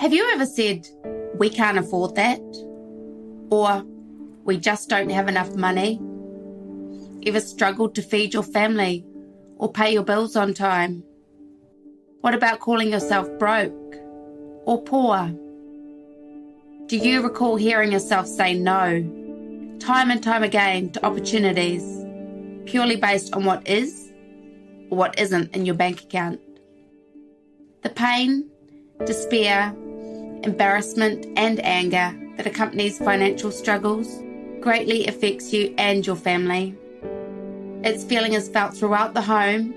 Have you ever said, we can't afford that? Or, we just don't have enough money? Ever struggled to feed your family or pay your bills on time? What about calling yourself broke or poor? Do you recall hearing yourself say no, time and time again, to opportunities, purely based on what is or what isn't in your bank account? The pain, despair, embarrassment and anger that accompanies financial struggles greatly affects you and your family. Its feeling is felt throughout the home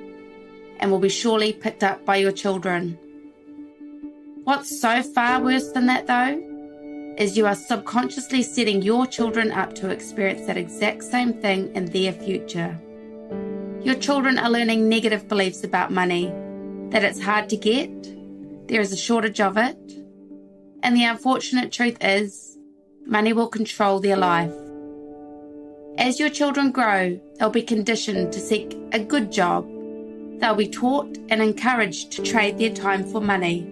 and will be surely picked up by your children. What's so far worse than that though, is you are subconsciously setting your children up to experience that exact same thing in their future. Your children are learning negative beliefs about money, that it's hard to get, there is a shortage of it, and the unfortunate truth is, money will control their life. As your children grow, they'll be conditioned to seek a good job. They'll be taught and encouraged to trade their time for money.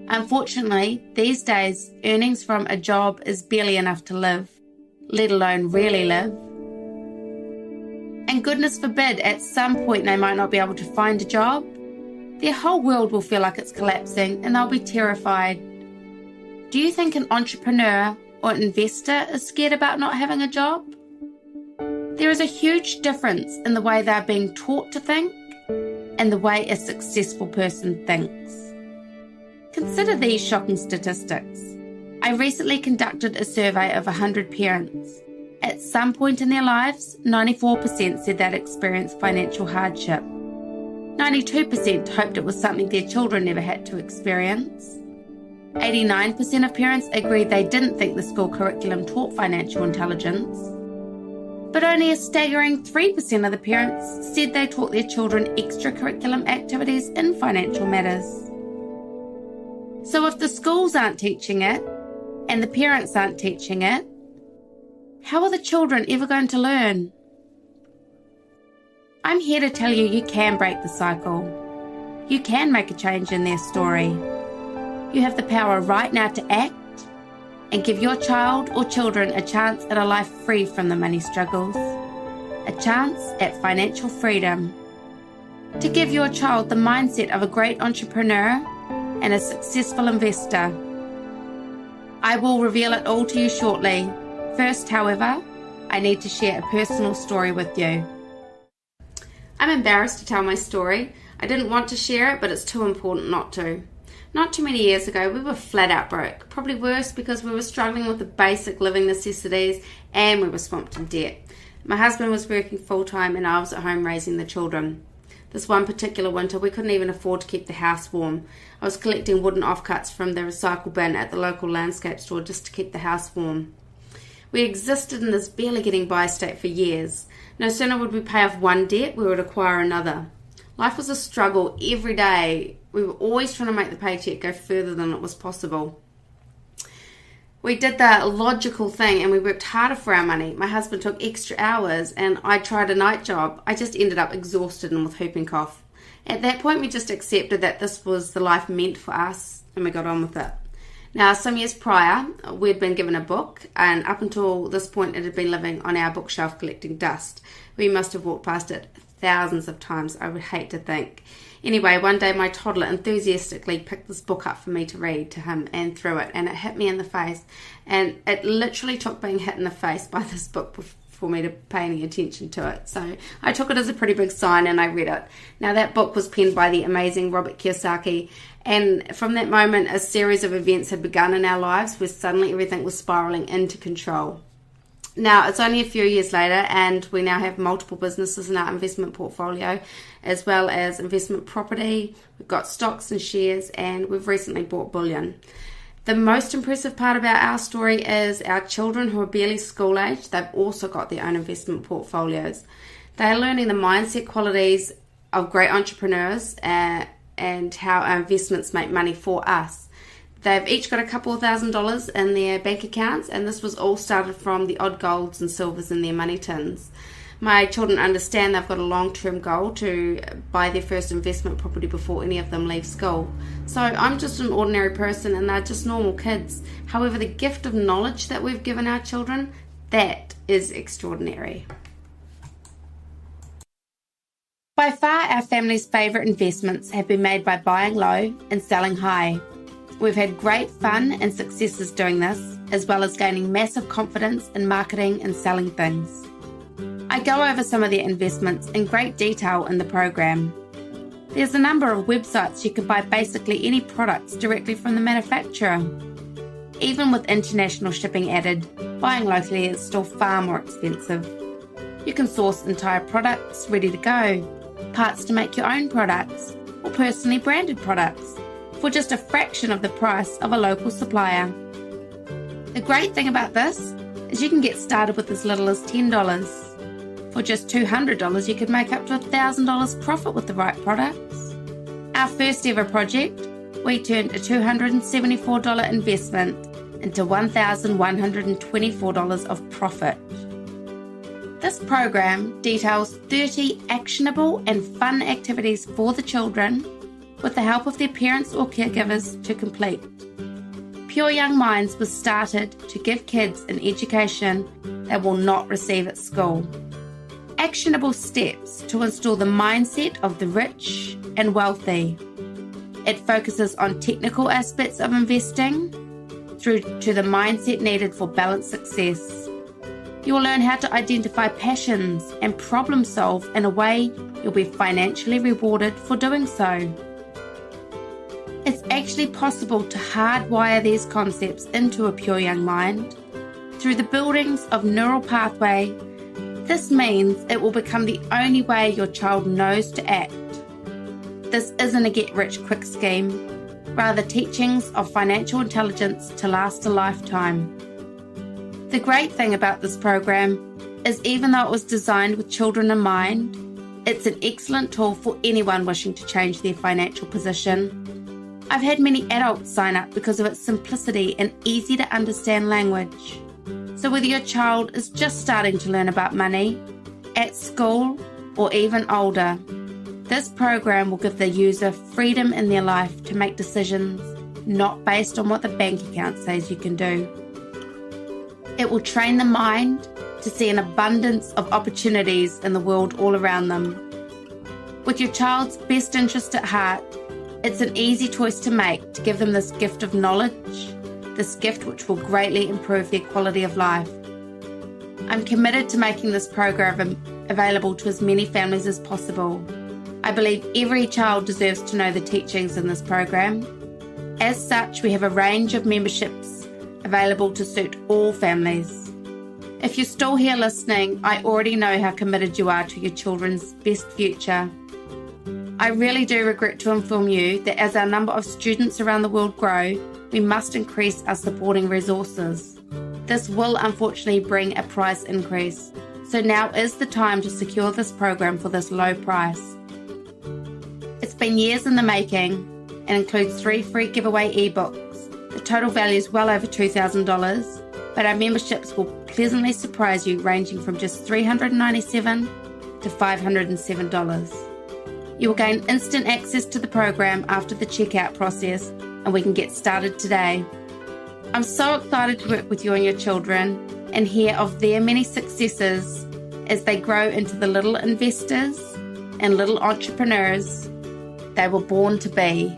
Unfortunately, these days, earnings from a job is barely enough to live, let alone really live. And goodness forbid, at some point they might not be able to find a job. Their whole world will feel like it's collapsing and they'll be terrified. Do you think an entrepreneur or investor is scared about not having a job? There is a huge difference in the way they are being taught to think and the way a successful person thinks. Consider these shocking statistics. I recently conducted a survey of 100 parents. At some point in their lives, 94% said they'd experienced financial hardship. 92% hoped it was something their children never had to experience. 89% of parents agreed they didn't think the school curriculum taught financial intelligence. But only a staggering 3% of the parents said they taught their children extracurriculum activities in financial matters. So if the schools aren't teaching it, and the parents aren't teaching it, how are the children ever going to learn? I'm here to tell you can break the cycle. You can make a change in their story. You have the power right now to act and give your child or children a chance at a life free from the money struggles, a chance at financial freedom, to give your child the mindset of a great entrepreneur and a successful investor. I will reveal it all to you shortly. First, however, I need to share a personal story with you. I'm embarrassed to tell my story. I didn't want to share it, but it's too important not to. Not too many years ago, we were flat out broke. Probably worse because we were struggling with the basic living necessities and we were swamped in debt. My husband was working full-time and I was at home raising the children. This one particular winter, we couldn't even afford to keep the house warm. I was collecting wooden offcuts from the recycle bin at the local landscape store just to keep the house warm. We existed in this barely getting by state for years. No sooner would we pay off one debt, we would acquire another. Life was a struggle every day. We were always trying to make the paycheck go further than it was possible. We did the logical thing and we worked harder for our money. My husband took extra hours and I tried a night job. I just ended up exhausted and with whooping cough. At that point, we just accepted that this was the life meant for us and we got on with it. Now, some years prior, we'd been given a book, and up until this point, it had been living on our bookshelf collecting dust. We must have walked past it thousands of times, I would hate to think. Anyway, one day my toddler enthusiastically picked this book up for me to read to him and threw it, and it hit me in the face. And it literally took being hit in the face by this book for me to pay any attention to it. So I took it as a pretty big sign and I read it. Now, that book was penned by the amazing Robert Kiyosaki, and from that moment a series of events had begun in our lives where suddenly everything was spiraling into control. Now, it's only a few years later and we now have multiple businesses in our investment portfolio, as well as investment property. We've got stocks and shares, and we've recently bought bullion. The most impressive part about our story is our children, who are barely school age. They've also got their own investment portfolios. They are learning the mindset qualities of great entrepreneurs and how our investments make money for us. They've each got a couple of $1,000s in their bank accounts, and this was all started from the odd golds and silvers in their money tins. My children understand they've got a long-term goal to buy their first investment property before any of them leave school. So I'm just an ordinary person and they're just normal kids. However, the gift of knowledge that we've given our children, that is extraordinary. By far, our family's favourite investments have been made by buying low and selling high. We've had great fun and successes doing this, as well as gaining massive confidence in marketing and selling things. I go over some of their investments in great detail in the program. There's a number of websites you can buy basically any products directly from the manufacturer. Even with international shipping added, buying locally is still far more expensive. You can source entire products ready to go, parts to make your own products, or personally branded products for just a fraction of the price of a local supplier. The great thing about this is you can get started with as little as $10. For just $200, you could make up to $1,000 profit with the right products. Our first ever project, we turned a $274 investment into $1,124 of profit. This program details 30 actionable and fun activities for the children with the help of their parents or caregivers to complete. Pure Young Minds was started to give kids an education they will not receive at school. Actionable steps to install the mindset of the rich and wealthy. It focuses on technical aspects of investing through to the mindset needed for balanced success. You will learn how to identify passions and problem solve in a way you'll be financially rewarded for doing so. It's actually possible to hardwire these concepts into a Pure Young Mind through the buildings of neural pathway. This means it will become the only way your child knows to act. This isn't a get-rich-quick scheme, rather teachings of financial intelligence to last a lifetime. The great thing about this program is even though it was designed with children in mind, it's an excellent tool for anyone wishing to change their financial position. I've had many adults sign up because of its simplicity and easy to understand language. So whether your child is just starting to learn about money, at school, or even older, this program will give the user freedom in their life to make decisions not based on what the bank account says you can do. It will train the mind to see an abundance of opportunities in the world all around them. With your child's best interest at heart, it's an easy choice to make to give them this gift of knowledge, this gift which will greatly improve their quality of life. I'm committed to making this program available to as many families as possible. I believe every child deserves to know the teachings in this program. As such, we have a range of memberships available to suit all families. If you're still here listening, I already know how committed you are to your children's best future. I really do regret to inform you that as our number of students around the world grow, we must increase our supporting resources. This will unfortunately bring a price increase, so now is the time to secure this program for this low price. It's been years in the making and includes 3 free giveaway ebooks. The total value is well over $2,000, but our memberships will pleasantly surprise you, ranging from just $397 to $507. You will gain instant access to the program after the checkout process, and we can get started today. I'm so excited to work with you and your children and hear of their many successes as they grow into the little investors and little entrepreneurs they were born to be.